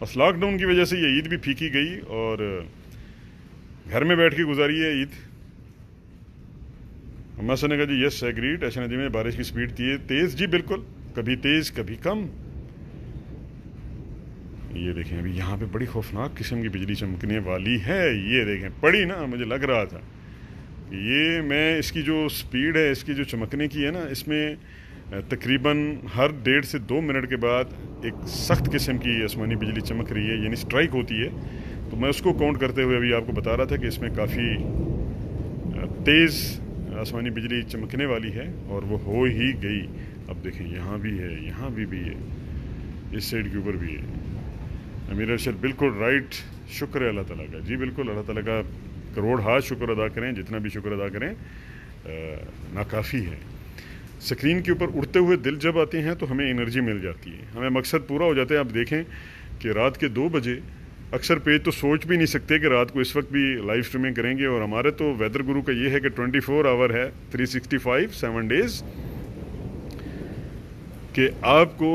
بس لاک ڈاؤن کی وجہ سے یہ عید بھی پھیکی گئی اور گھر میں بیٹھ کے گزاری ہے عید. اما سے نے کہا جی یس ایگریڈ. عائشہ ندیم نے بارش کی سپیڈ تیز. جی بالکل کبھی تیز کبھی کم. یہ دیکھیں ابھی یہاں پہ بڑی خوفناک قسم کی بجلی چمکنے والی ہے. یہ دیکھیں پڑی نا مجھے لگ رہا تھا کہ یہ میں اس کی جو سپیڈ ہے اس کی جو چمکنے کی ہے نا اس میں تقریباً ہر 1.5 سے 2 منٹ کے بعد ایک سخت قسم کی آسمانی بجلی چمک رہی ہے یعنی سٹرائک ہوتی ہے. تو میں اس کو کاؤنٹ کرتے ہوئے ابھی آپ کو بتا رہا تھا کہ اس میں کافی تیز آسمانی بجلی چمکنے والی ہے اور وہ ہو ہی گئی. اب دیکھیں یہاں بھی ہے یہاں بھی ہے اس سائڈ کے اوپر بھی ہے. امیر ارشد بالکل رائٹ. شکر ہے اللہ تعالیٰ کا. جی بالکل اللہ تعالیٰ کا کروڑ ہاتھ شکر ادا کریں، جتنا بھی شکر ادا کریں ناکافی ہے. سکرین کے اوپر اڑتے ہوئے دل جب آتے ہیں تو ہمیں انرجی مل جاتی ہے، ہمیں مقصد پورا ہو جاتا ہے. آپ دیکھیں کہ رات کے 2 بجے اکثر پیج تو سوچ بھی نہیں سکتے کہ رات کو اس وقت بھی لائیو اسٹریمنگ کریں گے. اور ہمارے تو ویدر گرو کا یہ ہے کہ 24 آور ہے 365 7 ڈیز کہ آپ کو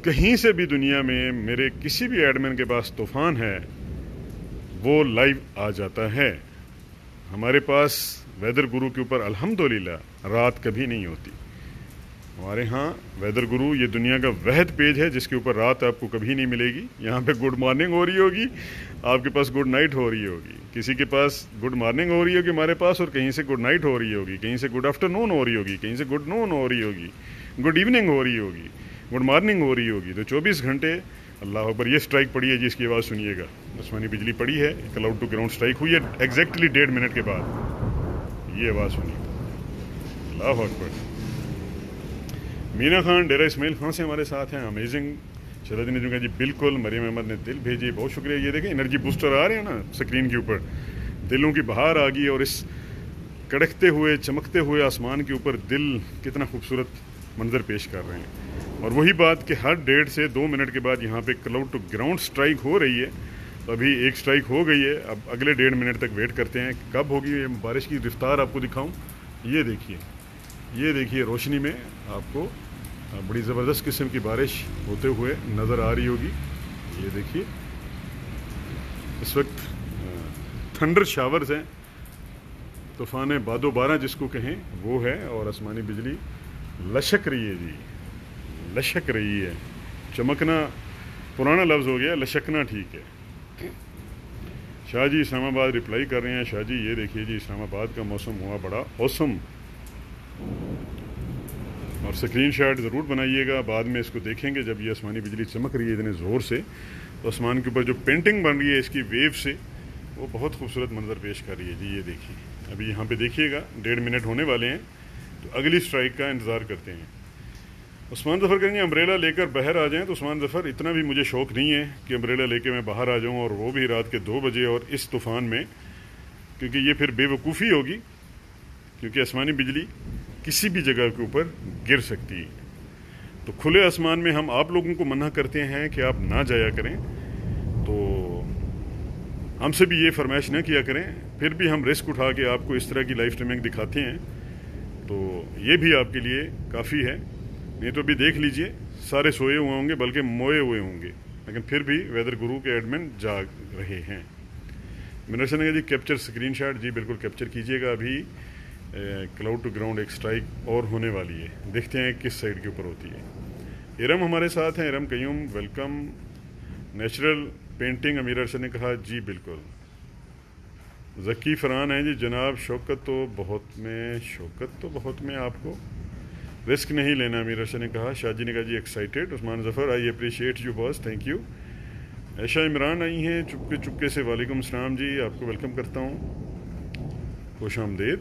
کہیں سے بھی دنیا میں میرے کسی بھی ایڈمن کے پاس طوفان ہے وہ لائیو آ جاتا ہے. ہمارے پاس ویدر گرو کے اوپر الحمدللہ رات کبھی نہیں ہوتی. ہمارے ہاں ویدر گرو یہ دنیا کا واحد پیج ہے جس کے اوپر رات آپ کو کبھی نہیں ملے گی. یہاں پہ گڈ مارننگ ہو رہی ہوگی، آپ کے پاس گڈ نائٹ ہو رہی ہوگی، کسی کے پاس گڈ مارننگ ہو رہی ہوگی ہمارے پاس اور کہیں سے گڈ نائٹ ہو رہی ہوگی، کہیں سے گڈ آفٹر نون ہو رہی ہوگی، کہیں سے گڈ نون ہو رہی ہوگی، گڈ ایوننگ ہو رہی ہوگی، گڈ مارننگ ہو رہی ہوگی. تو 24 گھنٹے اللہ اکبر. یہ سٹرائک پڑی ہے جس کی آواز سنیے گا. آسمانی بجلی پڑی ہے، کلاؤڈ ٹو گراؤنڈ سٹرائک ہوئی ہے ایگزیکٹلی 1.5 منٹ کے بعد. یہ آواز سنیے گا. اللہ اکبر. مینا خان ڈیرہ اسماعیل خان سے ہمارے ساتھ ہیں. امیزنگ. شہزادی نے جو کہا جی بالکل. مریم احمد نے دل بھیجے، بہت شکریہ. یہ دیکھیں انرجی بوسٹر آ رہے ہیں نا سکرین کے اوپر، دلوں کی بہار آ گئی اور اس کڑکتے ہوئے چمکتے ہوئے آسمان کے اوپر دل کتنا خوبصورت منظر پیش کر رہے ہیں. اور وہی بات کہ ہر 1.5 سے 2 منٹ کے بعد یہاں پہ کلاؤڈ ٹو گراؤنڈ سٹرائک ہو رہی ہے. تو ابھی ایک سٹرائک ہو گئی ہے، اب اگلے 1.5 منٹ تک ویٹ کرتے ہیں کب ہوگی. یہ بارش کی رفتار آپ کو دکھاؤں. یہ دیکھیے روشنی میں آپ کو بڑی زبردست قسم کی بارش ہوتے ہوئے نظر آ رہی ہوگی. یہ دیکھیے اس وقت تھنڈر شاورز ہیں، طوفان باد و بارہ جس کو کہیں وہ ہے اور آسمانی بجلی لشک رہی ہے جی، لشک رہی ہے. چمکنا पुराना लफ्ज़ हो गया, लशकना ठीक है। शाह जी इस्लाम आबाद रिप्लाई कर रहे हैं। शाह जी ये देखिए जी, इस्लाम आबाद का मौसम हुआ बड़ा औसम, और स्क्रीन शॉट ज़रूर बनाइएगा, बाद में इसको देखेंगे जब ये आसमानी बिजली चमक रही है इतने ज़ोर से, तो आसमान के ऊपर जो पेंटिंग बन रही है इसकी वेव से, वो बहुत खूबसूरत मंजर पेश कर रही है जी। ये देखिए, अभी यहाँ पे देखिएगा 1.5 मिनट होने वाले हैं, तो अगली स्ट्राइक का इंतज़ार करते हैं। उस्मान ज़फ़र कहेंगे अम्ब्रेला लेकर बाहर आ जाएं, तो उस्मान ज़फ़र इतना भी मुझे शौक़ नहीं है कि अम्ब्रेला लेके मैं बाहर आ जाऊं, और वो भी रात के 2 बजे और इस तूफ़ान में, क्योंकि ये फिर बेवकूफ़ी होगी, क्योंकि आसमानी बिजली किसी भी जगह के ऊपर गिर सकती है। तो खुले आसमान में हम आप लोगों को मना करते हैं कि आप ना जाया करें, तो हमसे भी ये फरमाइश न किया करें, फिर भी हम रिस्क उठा के आपको इस तरह की लाइव स्ट्रीमिंग दिखाते हैं, तो ये भी आपके लिए काफ़ी है। नहीं तो भी देख लीजिए, सारे सोए हुए होंगे, बल्कि मोए हुए होंगे, लेकिन फिर भी वेदर गुरु के एडमिन जाग रहे हैं। मिनर्सन ने जी कैप्चर स्क्रीन शॉट, जी बिल्कुल कैप्चर कीजिएगा। अभी क्लाउड टू ग्राउंड एक स्ट्राइक और होने वाली है, देखते हैं किस साइड के ऊपर होती है। इरम हमारे साथ हैं, Iram Qayyum welcome. Natural painting Ameer Arshad ने कहा जी बिल्कुल। ज़की फरहान हैं जी, जनाब शौकत तो बहुत में आपको रिस्क नहीं लेना, अमीर अरशद ने कहा। शाहजी ने कहा जी excited. Usman Zafar I appreciate you boss, thank you. Aisha Imran आई हैं चुपके चुपके से, वालेकुम सलाम जी, आपको वेलकम करता हूँ, खुश आमदेद।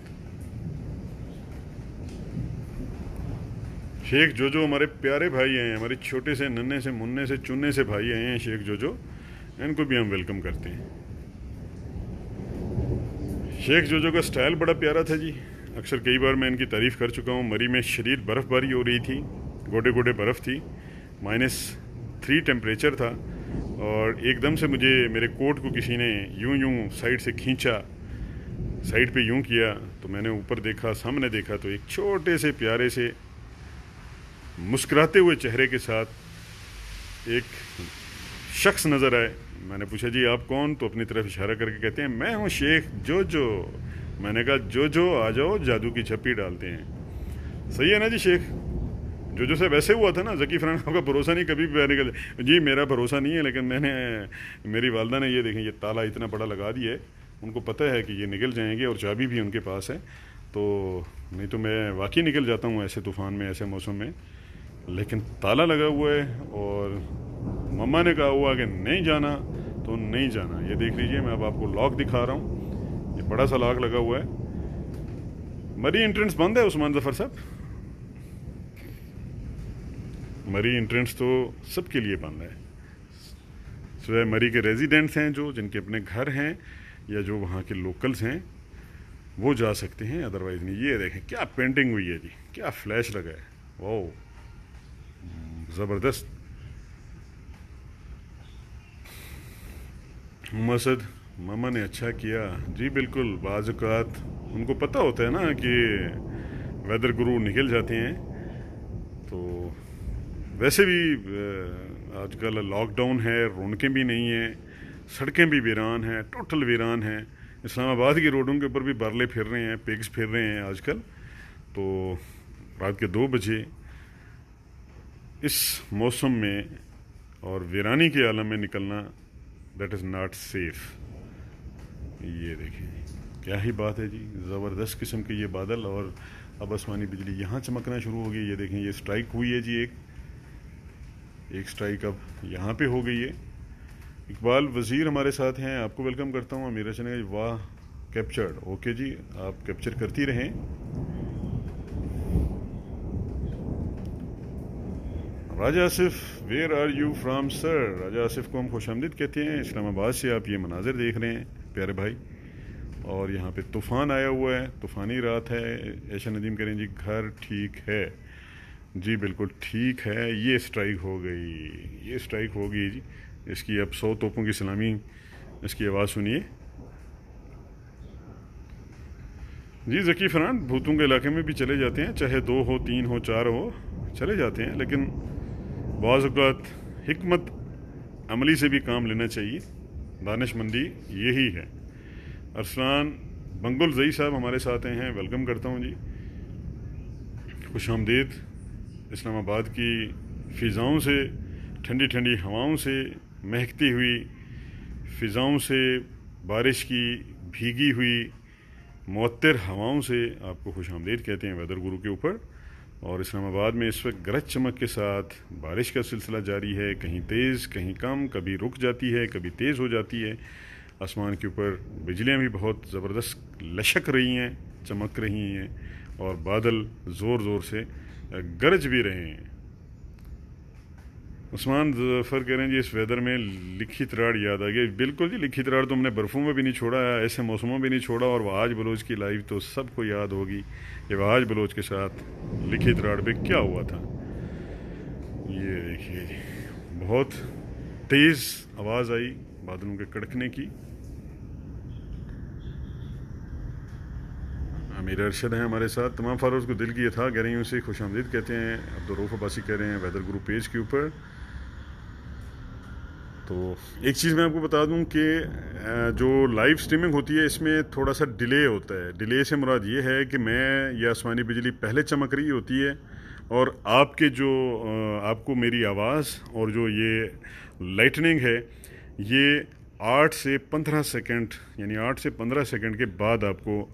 शेख जोजो हमारे प्यारे भाई हैं, हमारे छोटे से नन्हे से मुन्ने से चुन्ने से भाई आए हैं शेख जोजो, इनको भी हम वेलकम करते हैं। शेख जोजो का स्टाइल बड़ा प्यारा था जी, अक्सर कई बार मैं इनकी तारीफ़ कर चुका हूँ। मरी में शदीद बर्फ़बारी हो रही थी, गोडे गोडे बर्फ़ थी, -3 टेम्परेचर था, और एकदम से मुझे मेरे कोट को किसी ने यूं साइड से खींचा, साइड पे यूं किया, तो मैंने ऊपर देखा, सामने देखा, तो एक छोटे से प्यारे से मुस्कुराते हुए चेहरे के साथ एक शख्स नज़र आए। मैंने पूछा जी आप कौन, तो अपनी तरफ इशारा करके कहते हैं मैं हूँ शेख जोजो। मैंने कहा जोजो आ जाओ, जादू की छप्पी डालते हैं। सही है ना जी शेख जोजो से वैसे हुआ था ना, ज़की फरहान का भरोसा नहीं कभी भी निकल जी, मेरा भरोसा नहीं है, लेकिन मेरी वालदा ने ये देखें ये ताला इतना बड़ा लगा दिया है, उनको पता है कि ये निकल जाएंगे, और चाबी भी उनके पास है, तो नहीं तो मैं वाकई निकल जाता हूँ ऐसे तूफ़ान में, ऐसे मौसम में, लेकिन ताला लगा हुआ है, और मम्मा ने कहा हुआ कि नहीं जाना तो नहीं जाना। ये देख लीजिए, मैं अब आपको लॉक दिखा रहा हूँ, ये बड़ा सा लॉक लगा हुआ है। मरी एंट्रेंस बंद है उस्मान ज़फ़र साहब, मरी एंट्रेंस तो सबके लिए बंद है। सिवाय मरी के रेजिडेंट्स हैं जो, जिनके अपने घर हैं, या जो वहाँ के लोकल्स हैं, वो जा सकते हैं, अदरवाइज़ नहीं। ये देखें क्या पेंटिंग हुई है जी, क्या फ्लैश लगा है, वाह ज़बरदस्त। मसद मामा ने अच्छा किया जी, बिल्कुल। बाज़ औक़ात उनको पता होता है ना कि वेदर गुरु निकल जाते हैं, तो वैसे भी आजकल लॉकडाउन है, रौनकें भी नहीं हैं, सड़कें भी वीरान हैं, टोटल वीरान हैं। इस्लामाबाद की रोडों के ऊपर भी बरले फिर रहे हैं, पिग्स फिर रहे हैं आजकल। तो रात के 2 बजे इस मौसम में और वीरानी के आलम में निकलना, दैट इज़ नॉट सेफ। ये देखें क्या ही बात है जी, ज़बरदस्त किस्म के ये बादल, और अब आसमानी बिजली यहाँ चमकना शुरू हो गई। ये देखें ये स्ट्राइक हुई है जी, एक स्ट्राइक अब यहाँ पे हो गई है। इकबाल वज़ीर हमारे साथ हैं, आपको वेलकम करता हूँ। अमीर हसन ने वाह कैप्चर्ड, ओके जी, आप कैप्चर करती रहें। Raja Asif where are you from sir, Raja Asif को हम खुशामदीद कहते हैं, इस्लामाबाद से आप ये मनाजिर देख रहे हैं प्यारे भाई। और यहाँ पे तूफ़ान आया हुआ है, तूफ़ानी रात है। ऐशा नदीम करें जी घर ठीक है जी, बिल्कुल ठीक है। ये स्ट्राइक हो गई, ये स्ट्राइक हो गई जी, इसकी अब 100 तोपों की सलामी, इसकी आवाज़ सुनिए जी। ज़की फरहान भूतों के इलाके में भी चले जाते हैं, चाहे 2 हो 3 हो 4 हो, चले जाते हैं, लेकिन बाज़ औक़ात हिकमत अमली से भी काम लेना चाहिए, दानिशमंदी यही है। अरसलान बंगुल ज़ई साहब हमारे साथ हैं, वेलकम करता हूँ जी, खुश आमदीद। इस्लामाबाद की फ़िज़ाओं से ٹھنڈی ٹھنڈی ہواؤں سے مہکتی ہوئی فضاؤں سے بارش کی بھیگی ہوئی معطر ہواؤں سے آپ کو خوش آمدید کہتے ہیں ویدر گرو کے اوپر. اور اسلام آباد میں اس وقت گرج چمک کے ساتھ بارش کا سلسلہ جاری ہے, کہیں تیز کہیں کم, کبھی رک جاتی ہے کبھی تیز ہو جاتی ہے. آسمان کے اوپر بجلیاں بھی بہت زبردست لشک رہی ہیں, چمک رہی ہیں, اور بادل زور زور سے گرج بھی رہے ہیں. عثمان ظفر کہہ رہے ہیں جی اس ویدر میں لکھی تراڑ یاد آ گئی. بالکل جی, لکھی تراڑ تو ہم نے برفوں میں بھی نہیں چھوڑا, ایسے موسموں بھی نہیں چھوڑا, اور وہاج بلوچ کی لائیو تو سب کو یاد ہوگی کہ وہاج بلوچ کے ساتھ لکھی تراڑ پہ کیا ہوا تھا. یہ دیکھیے جی, بہت تیز آواز آئی بادلوں کے کڑکنے کی. امیر ارشد ہیں ہمارے ساتھ. تمام فالوورز کو دل کی یہ تھا کہہ رہی ہوں اسے خوش آمدید کہتے ہیں. عبدالرؤف عباسی کہہ رہے ہیں ویدر گرو پیج کے اوپر. تو ایک چیز میں آپ کو بتا دوں کہ جو لائیو سٹریمنگ ہوتی ہے اس میں تھوڑا سا ڈیلے ہوتا ہے. ڈیلے سے مراد یہ ہے کہ میں یہ آسمانی بجلی پہلے چمک رہی ہوتی ہے, اور آپ کو میری آواز اور جو یہ لائٹننگ ہے یہ 8 سے 15 سیکنڈ یعنی 8 سے 15 سیکنڈ کے بعد آپ کو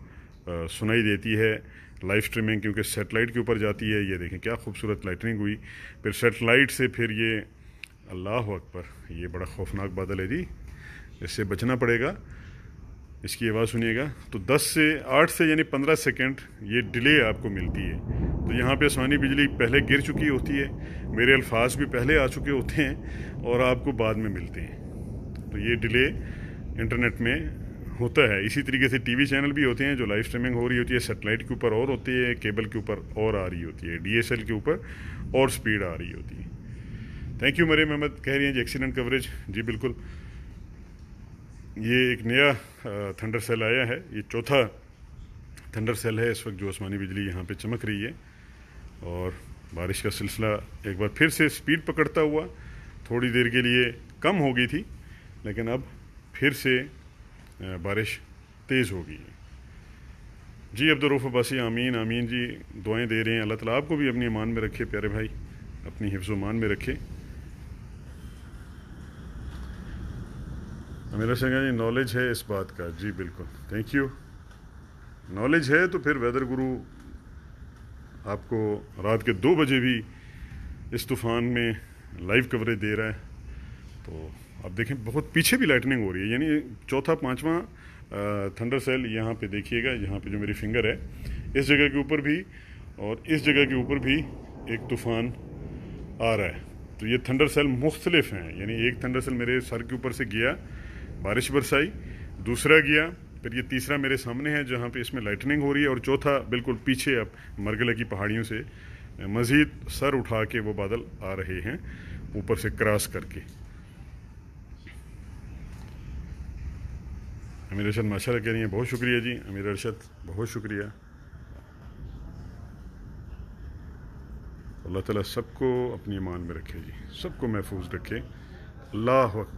سنائی دیتی ہے لائیو سٹریمنگ, کیونکہ سیٹلائٹ کے اوپر جاتی ہے. یہ دیکھیں کیا خوبصورت لائٹننگ ہوئی. پھر سیٹلائٹ سے پھر یہ اللہ اکبر, یہ بڑا خوفناک بادل ہے جی, اس سے بچنا پڑے گا. اس کی آواز سنیے گا تو 8 سے یعنی 15 سیکنڈ یہ ڈیلے آپ کو ملتی ہے. تو یہاں پہ آسمانی بجلی پہلے گر چکی ہوتی ہے, میرے الفاظ بھی پہلے آ چکے ہوتے ہیں اور آپ کو بعد میں ملتے ہیں. تو یہ ڈیلے انٹرنیٹ میں ہوتا ہے. اسی طریقے سے ٹی وی چینل بھی ہوتے ہیں جو لائیو سٹریمنگ ہو رہی ہوتی ہے سیٹلائٹ کے اوپر اور ہوتی ہے, کیبل کے اوپر اور آ رہی ہوتی ہے, ڈی ایس ایل کے اوپر اور سپیڈ آ رہی ہوتی ہے. تھینک یو مریم احمد کہہ رہی ہیں جی ایکسیلنٹ کوریج. جی بالکل, یہ ایک نیا تھنڈر سیل آیا ہے, یہ چوتھا تھنڈر سیل ہے اس وقت جو آسمانی بجلی یہاں پہ چمک رہی ہے. اور بارش کا سلسلہ ایک بار پھر سے سپیڈ پکڑتا ہوا, تھوڑی دیر کے لیے کم ہو گئی تھی لیکن اب پھر سے بارش تیز ہو گئی ہے. جی عبدالرؤف عباسی آمین آمین جی, دعائیں دے رہے ہیں. اللہ تعالیٰ آپ کو بھی اپنی امان میں رکھے پیارے بھائی, اپنی حفظ و امان میں رکھے. میرا سنگا جی نالج ہے اس بات کا. جی بالکل, تھینک یو. نالج ہے تو پھر ویدر گرو آپ کو رات کے 2 بجے بھی اس طوفان میں لائیو کوریج دے رہا ہے. تو آپ دیکھیں بہت پیچھے بھی لائٹننگ ہو رہی ہے, یعنی چوتھا پانچواں تھنڈر سیل یہاں پہ دیکھیے گا, یہاں پہ جو میری فنگر ہے اس جگہ کے اوپر بھی اور اس جگہ کے اوپر بھی ایک طوفان آ رہا ہے. تو یہ تھنڈر سیل مختلف ہیں, یعنی ایک تھنڈر سیل میرے سر کے اوپر سے گیا, بارش برسائی, دوسرا گیا, پھر یہ تیسرا میرے سامنے ہے جہاں پہ اس میں لائٹننگ ہو رہی ہے, اور چوتھا بالکل پیچھے اب مرگلہ کی پہاڑیوں سے مزید سر اٹھا کے وہ بادل آ رہے ہیں اوپر سے کراس کر کے. امیر ارشد ماشاء اللہ کہہ رہی ہیں بہت شکریہ جی. امیر ارشد بہت شکریہ. اللہ تعالیٰ سب کو اپنی امان میں رکھے جی, سب کو محفوظ رکھے. اللہ اکبر.